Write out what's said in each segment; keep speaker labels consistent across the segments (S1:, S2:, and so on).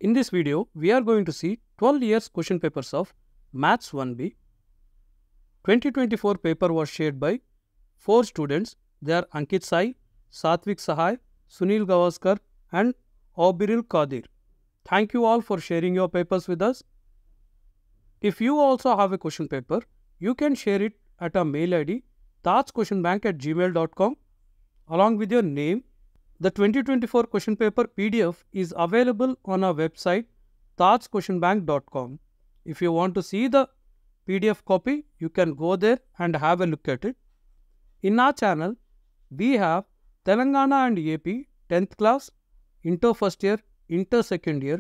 S1: In this video, we are going to see 12 years question papers of Maths 1B. 2024 paper was shared by 4 students. They are Ankit Sai, Satvik Sahai, Sunil Gavaskar and Obiril Qadir. Thank you all for sharing your papers with us. If you also have a question paper, you can share it at our mail ID tajquestionbank@gmail.com along with your name. The 2024 question paper PDF is available on our website tajquestionbank.com. If you want to see the PDF copy, you can go there and have a look at it. In our channel, we have Telangana and AP 10th class, Inter first year, Inter second year,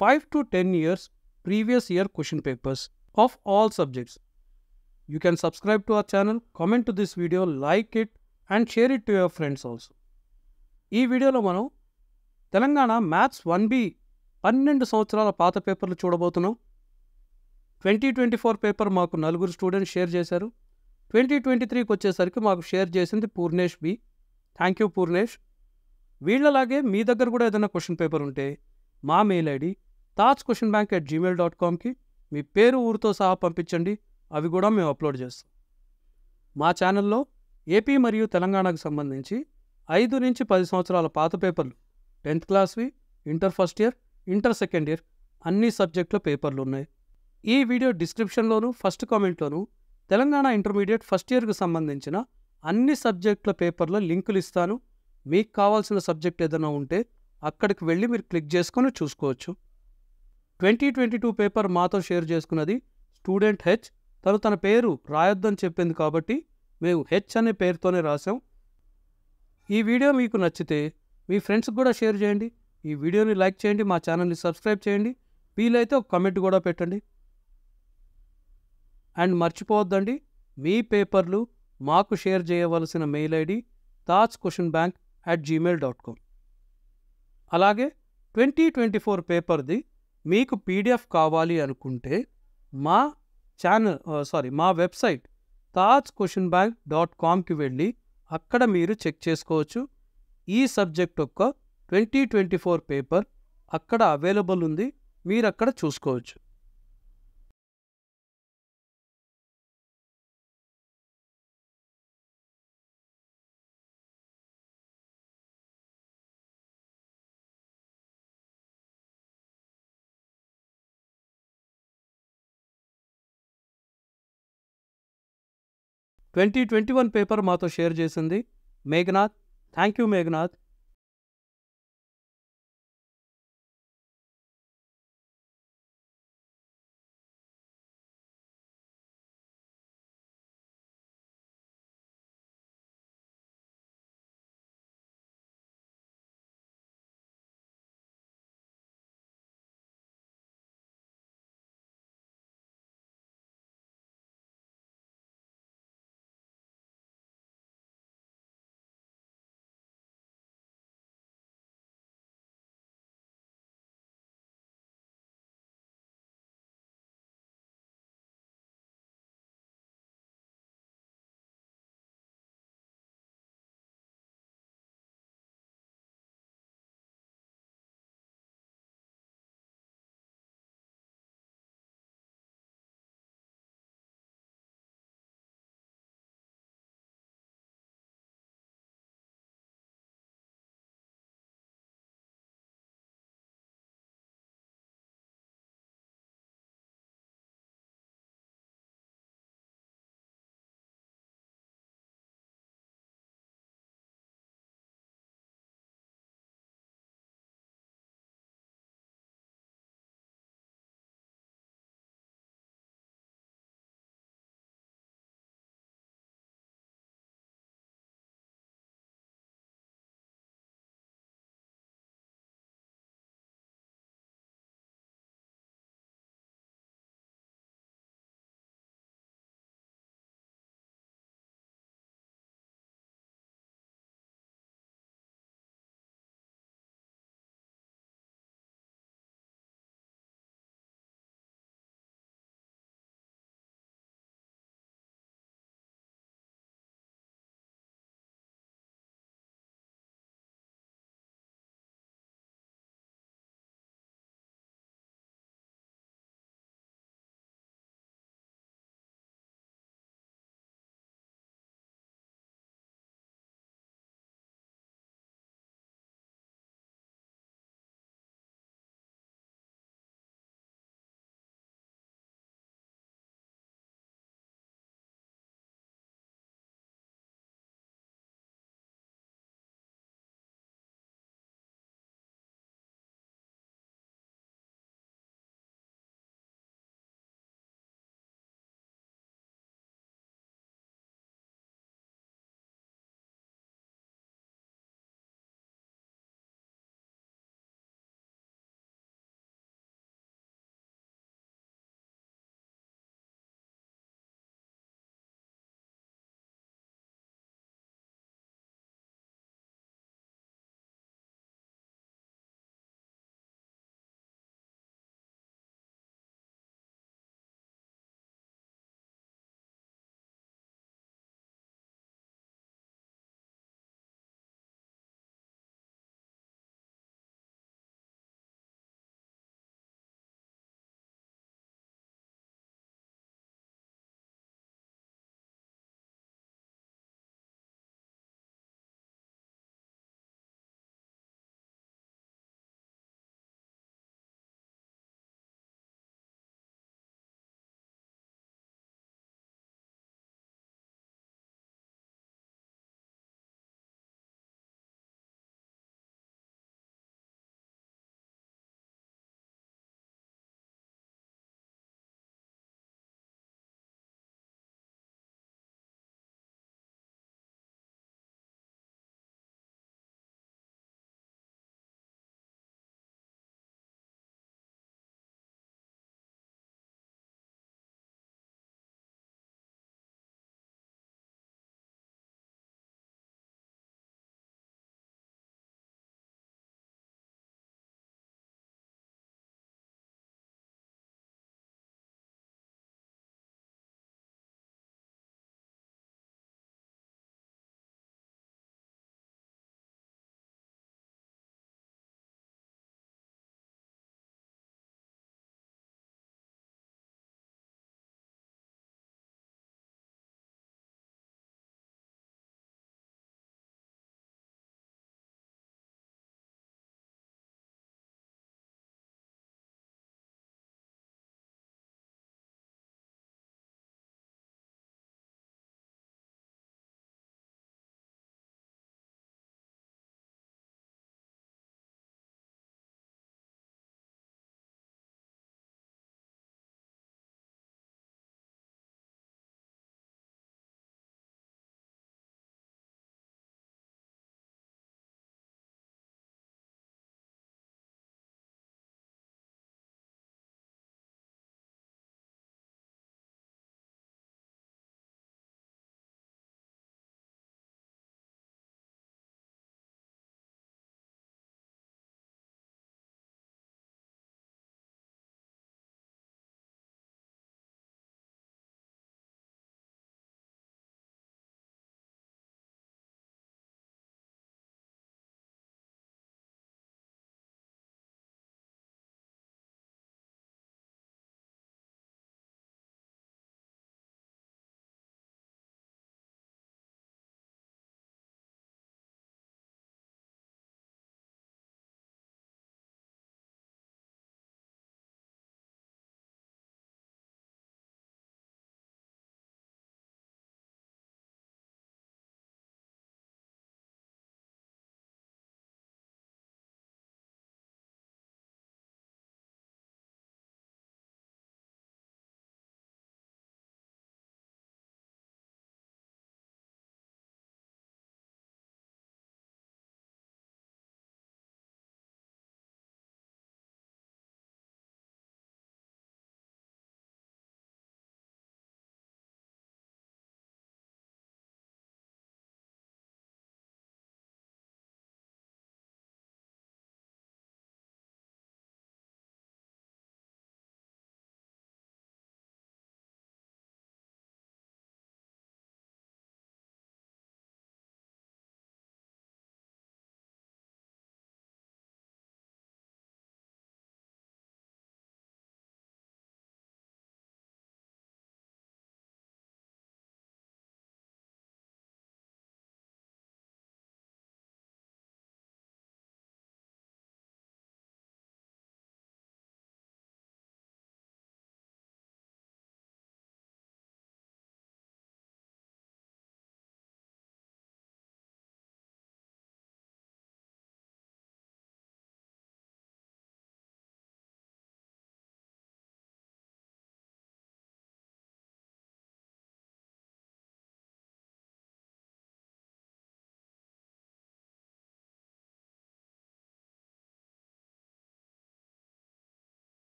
S1: 5 to 10 years previous year question papers of all subjects. You can subscribe to our channel, comment to this video, like it and share it to your friends also. ఈ వీడియోలో మనం Telangana maths 1B 12 సంవత్సరాల పాత పేపర్లు చూడబోతున్నాం. 2024 paper మాకు 4 students share చేశారు. 2023కి వచ్చేసరికి మాకు షేర్ చేసింది Purnesh B. Thank you Purnesh. వీళ్ళలాగే మీ దగ్గర కూడా ఏదైనా క్వశ్చన్ పేపర్ ఉంటే మా మెయిల్ ఐడి tajquestionbank@gmail.comకి మీ పేరు ఊరితో సహా పంపించండి. అవి కూడా మేము అప్లోడ్ చేస్తాం. మా ఛానల్లో ఏపీ మరియు తెలంగాణకు సంబంధించి 5 నుంచి 10 సంవత్సరాల పాత పేపర్లు 10th క్లాస్వి, inter first year, inter second year అన్ని సబ్జెక్టుల పేపర్లు ఉన్నాయి. ఈ వీడియో డిస్క్రిప్షన్లోను ఫస్ట్ కామెంట్లోను తెలంగాణ ఇంటర్మీడియట్ ఫస్ట్ ఇయర్కి సంబంధించిన అన్ని సబ్జెక్టుల పేపర్ల లింకులు ఇస్తాను. మీకు కావాల్సిన సబ్జెక్ట్ ఏదైనా ఉంటే అక్కడికి వెళ్ళి మీరు క్లిక్ చేసుకొని చూసుకోవచ్చు. 2022 పేపర్ మాతో షేర్ చేసుకున్నది స్టూడెంట్ హెచ్. తన పేరు రాయొద్దని చెప్పింది కాబట్టి మేము హెచ్ అనే పేరుతోనే రాసాం. ఈ వీడియో మీకు నచ్చితే మీ ఫ్రెండ్స్కి కూడా షేర్ చేయండి. ఈ వీడియోని లైక్ చేయండి, మా ఛానల్ని సబ్స్క్రైబ్ చేయండి, వీలైతే ఒక కమెంట్ కూడా పెట్టండి. అండ్ మర్చిపోవద్దండి, మీ పేపర్లు మాకు షేర్ చేయవలసిన మెయిల్ ఐడి tajquestionbank@gmail.com. అలాగే 2024 పేపర్ది మీకు పీడిఎఫ్ కావాలి అనుకుంటే మా మా వెబ్సైట్ tajquestionbank.comకి వెళ్ళి అక్కడ మీరు చెక్ చేసుకోవచ్చు. ఈ సబ్జెక్ట్ యొక్క 2024 పేపర్ అక్కడ అవైలబుల్ ఉంది, మీరు అక్కడ చూసుకోవచ్చు. ట్వంటీ 2021 పేపర్ మాతో షేర్ చేసింది మేఘనాథ్. Thank you Meghnath.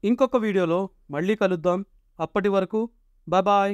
S1: ఇంకొక వీడియోలో మళ్ళీ కలుద్దాం. అప్పటి వరకు బాయ్.